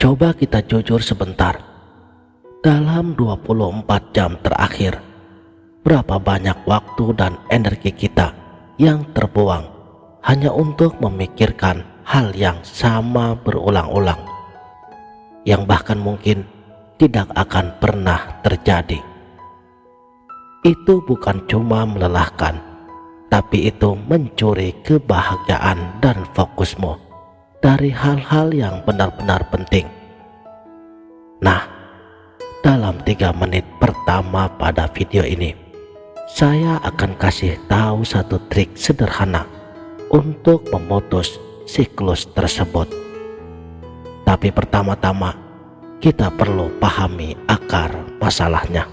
Coba kita jujur sebentar. Dalam 24 jam terakhir, berapa banyak waktu dan energi kita yang terbuang hanya untuk memikirkan hal yang sama berulang-ulang, yang bahkan mungkin tidak akan pernah terjadi. Itu bukan cuma melelahkan, tapi itu mencuri kebahagiaan dan fokusmu dari hal-hal yang benar-benar penting. Nah, dalam 3 menit pertama pada video ini, saya akan kasih tahu satu trik sederhana untuk memutus siklus tersebut. Tapi pertama-tama, kita perlu pahami akar masalahnya.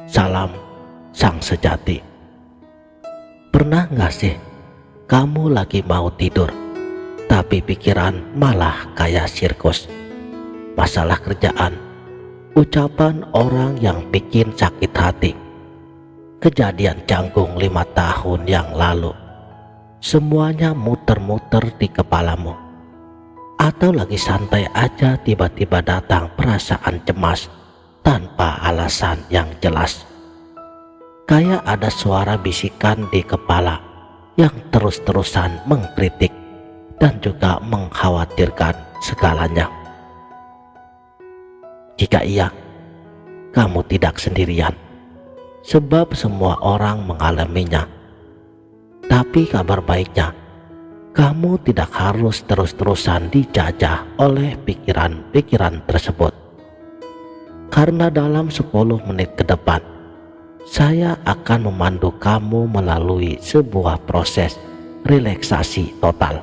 Salam sang sejati. Pernah gak sih kamu lagi mau tidur, tapi pikiran malah kayak sirkus? Masalah kerjaan, ucapan orang yang bikin sakit hati, kejadian canggung 5 tahun yang lalu, semuanya muter-muter di kepalamu. Atau lagi santai aja tiba-tiba datang perasaan cemas tanpa alasan yang jelas. Kayak ada suara bisikan di kepala yang terus-terusan mengkritik dan juga mengkhawatirkan segalanya. Jika iya, kamu tidak sendirian, sebab semua orang mengalaminya. Tapi kabar baiknya, kamu tidak harus terus-terusan dijajah oleh pikiran-pikiran tersebut. Karena dalam 10 menit ke depan, saya akan memandu kamu melalui sebuah proses relaksasi total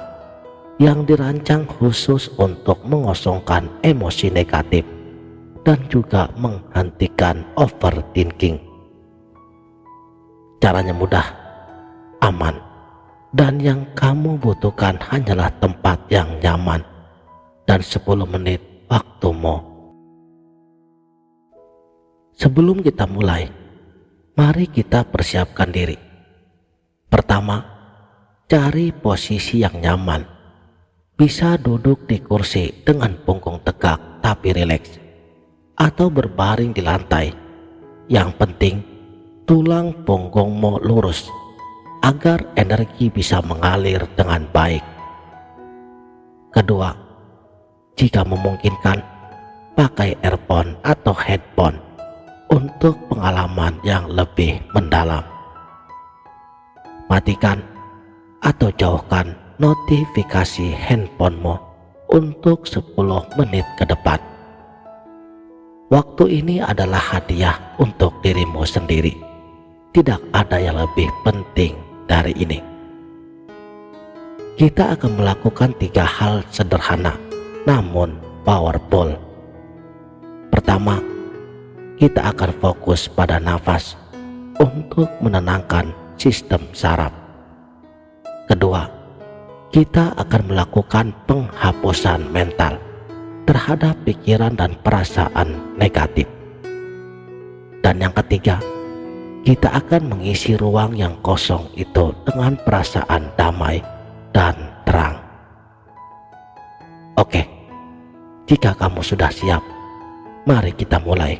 yang dirancang khusus untuk mengosongkan emosi negatif dan juga menghentikan overthinking. Caranya mudah, aman, dan yang kamu butuhkan hanyalah tempat yang nyaman dan 10 menit waktumu. Sebelum kita mulai, mari kita persiapkan diri. Pertama, cari posisi yang nyaman. Bisa duduk di kursi dengan punggung tegak tapi rileks, atau berbaring di lantai. Yang penting, tulang punggungmu lurus agar energi bisa mengalir dengan baik. Kedua, jika memungkinkan, pakai earphone atau headphone untuk pengalaman yang lebih mendalam. Matikan atau jauhkan notifikasi handphonemu untuk 10 menit ke depan. Waktu ini adalah hadiah untuk dirimu sendiri. Tidak ada yang lebih penting dari ini. Kita akan melakukan 3 hal sederhana namun powerful. Pertama, kita akan fokus pada nafas untuk menenangkan sistem saraf. Kedua, kita akan melakukan penghapusan mental terhadap pikiran dan perasaan negatif. Dan yang ketiga, kita akan mengisi ruang yang kosong itu dengan perasaan damai dan terang. Oke, jika kamu sudah siap, mari kita mulai.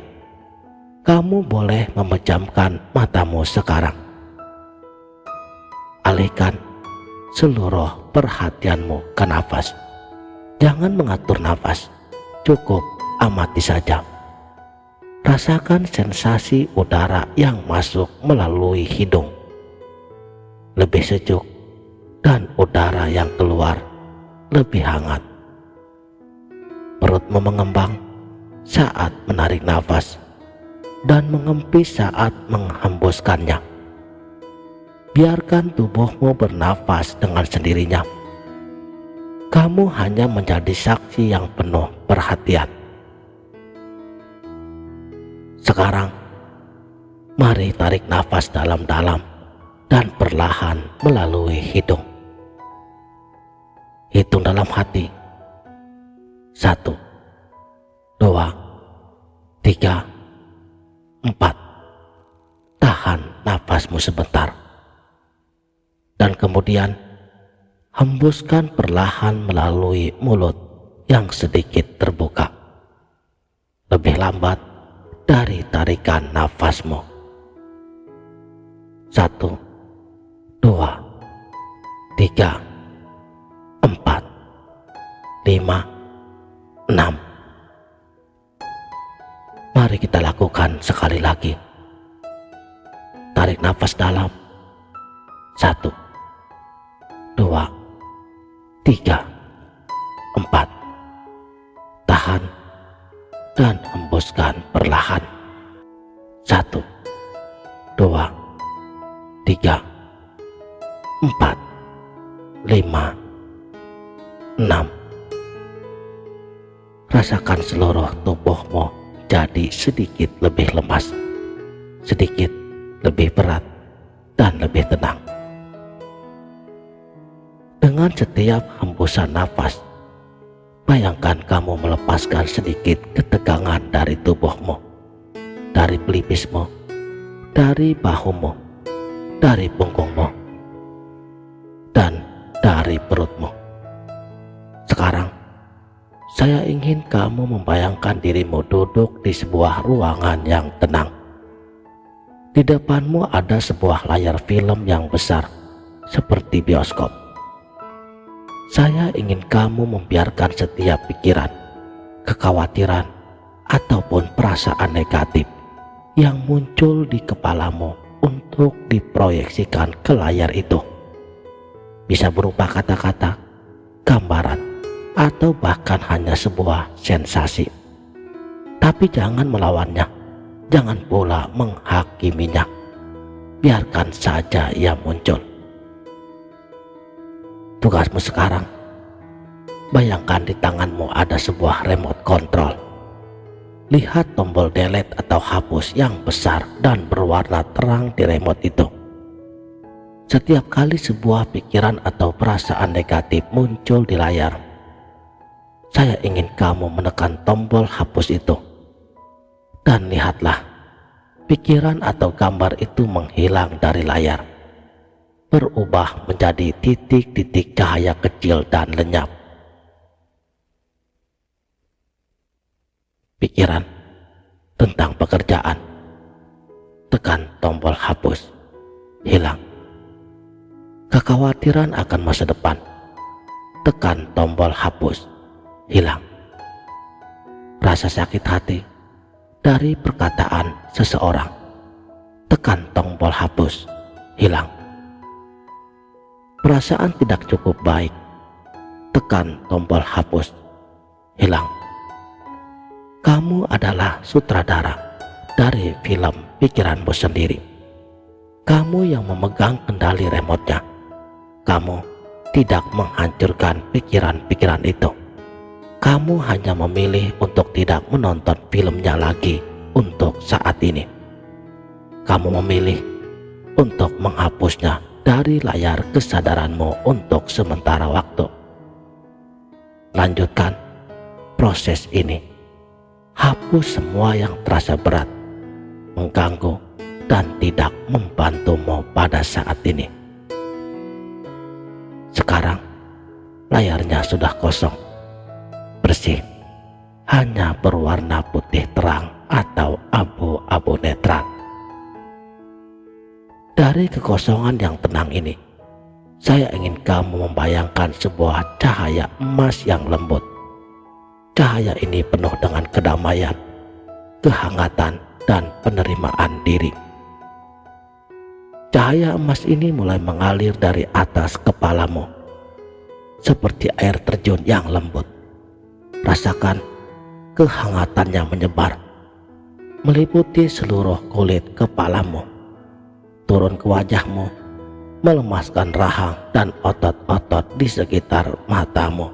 Kamu boleh memejamkan matamu sekarang. Alihkan seluruh perhatianmu ke nafas. Jangan mengatur nafas, cukup amati saja. Rasakan sensasi udara yang masuk melalui hidung, lebih sejuk, dan udara yang keluar lebih hangat. Perutmu mengembang saat menarik nafas dan mengempis saat menghembuskannya. Biarkan tubuhmu bernafas dengan sendirinya. Kamu hanya menjadi saksi yang penuh perhatian. Sekarang, mari tarik nafas dalam-dalam dan perlahan melalui hidung. Hitung dalam hati. 1, 2, 3, 4. Tahan nafasmu sebentar. Dan kemudian hembuskan perlahan melalui mulut yang sedikit terbuka, lebih lambat dari tarikan nafasmu. 1, 2, 3, 4, 5, 6. Mari kita lakukan sekali lagi. Tarik nafas dalam. 1, 2, 3, 4. Tahan dan hembuskan perlahan. 1, 2, 3, 4, 5, 6. Rasakan seluruh tubuhmu jadi sedikit lebih lemas, sedikit lebih berat, dan lebih tenang. Dengan setiap hembusan nafas, bayangkan kamu melepaskan sedikit ketegangan dari tubuhmu, dari pelipismu, dari bahumu, dari punggungmu, dan dari perutmu. Sekarang, saya ingin kamu membayangkan dirimu duduk di sebuah ruangan yang tenang. Di depanmu ada sebuah layar film yang besar, seperti bioskop. Saya ingin kamu membiarkan setiap pikiran, kekhawatiran, ataupun perasaan negatif yang muncul di kepalamu untuk diproyeksikan ke layar itu. Bisa berupa kata-kata, gambaran, atau bahkan hanya sebuah sensasi. Tapi jangan melawannya, jangan pula menghakiminya. Biarkan saja ia muncul. Tugasmu sekarang, bayangkan di tanganmu ada sebuah remote control. Lihat tombol delete atau hapus yang besar dan berwarna terang di remote itu. Setiap kali sebuah pikiran atau perasaan negatif muncul di layar, saya ingin kamu menekan tombol hapus itu. Dan lihatlah, pikiran atau gambar itu menghilang dari layar, berubah menjadi titik-titik cahaya kecil dan lenyap. Pikiran tentang pekerjaan, tekan tombol hapus, hilang. Kekhawatiran akan masa depan, tekan tombol hapus, hilang. Rasa sakit hati dari perkataan seseorang, tekan tombol hapus, hilang. Perasaan tidak cukup baik, tekan tombol hapus, hilang. Kamu adalah sutradara dari film pikiranmu sendiri. Kamu yang memegang kendali remote-nya. Kamu tidak menghancurkan pikiran-pikiran itu. Kamu hanya memilih untuk tidak menonton filmnya lagi untuk saat ini. Kamu memilih untuk menghapusnya dari layar kesadaranmu untuk sementara waktu. Lanjutkan proses ini. Hapus semua yang terasa berat, mengganggu, dan tidak membantumu pada saat ini. Sekarang, layarnya sudah kosong, bersih, hanya berwarna putih terang atau abu-abu netral. Dari kekosongan yang tenang ini, saya ingin kamu membayangkan sebuah cahaya emas yang lembut. Cahaya ini penuh dengan kedamaian, kehangatan, dan penerimaan diri. Cahaya emas ini mulai mengalir dari atas kepalamu, seperti air terjun yang lembut. Rasakan kehangatannya menyebar, meliputi seluruh kulit kepalamu, turun ke wajahmu, melemaskan rahang dan otot-otot di sekitar matamu.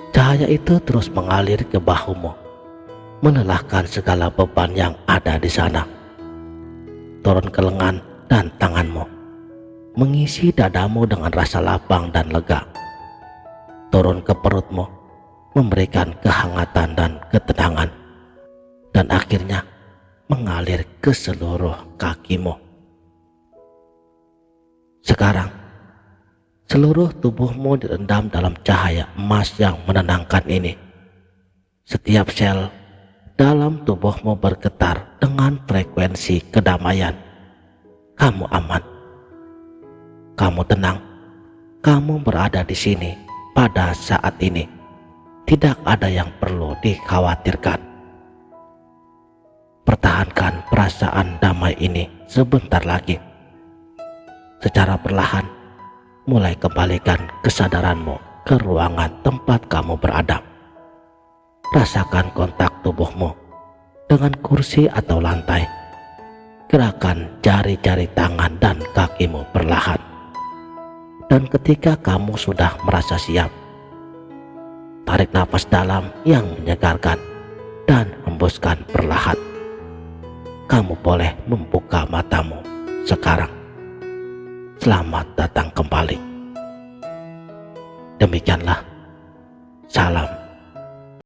Cahaya itu terus mengalir ke bahumu, melelahkan segala beban yang ada di sana. Turun ke lengan dan tanganmu, mengisi dadamu dengan rasa lapang dan lega. Turun ke perutmu, memberikan kehangatan dan ketenangan. Dan akhirnya mengalir ke seluruh kakimu. Sekarang, Seluruh tubuhmu direndam dalam cahaya emas yang menenangkan ini. Setiap sel dalam tubuhmu bergetar dengan frekuensi kedamaian. Kamu aman. Kamu tenang. Kamu berada di sini pada saat ini. Tidak ada yang perlu dikhawatirkan. Pertahankan perasaan damai ini sebentar lagi. Secara perlahan, mulai kembalikan kesadaranmu ke ruangan tempat kamu berada. Rasakan kontak tubuhmu dengan kursi atau lantai. Gerakan jari-jari tangan dan kakimu perlahan. Dan ketika kamu sudah merasa siap, tarik nafas dalam yang menyegarkan dan hembuskan perlahan. Kamu boleh membuka matamu sekarang. Selamat datang kembali. Demikianlah. Salam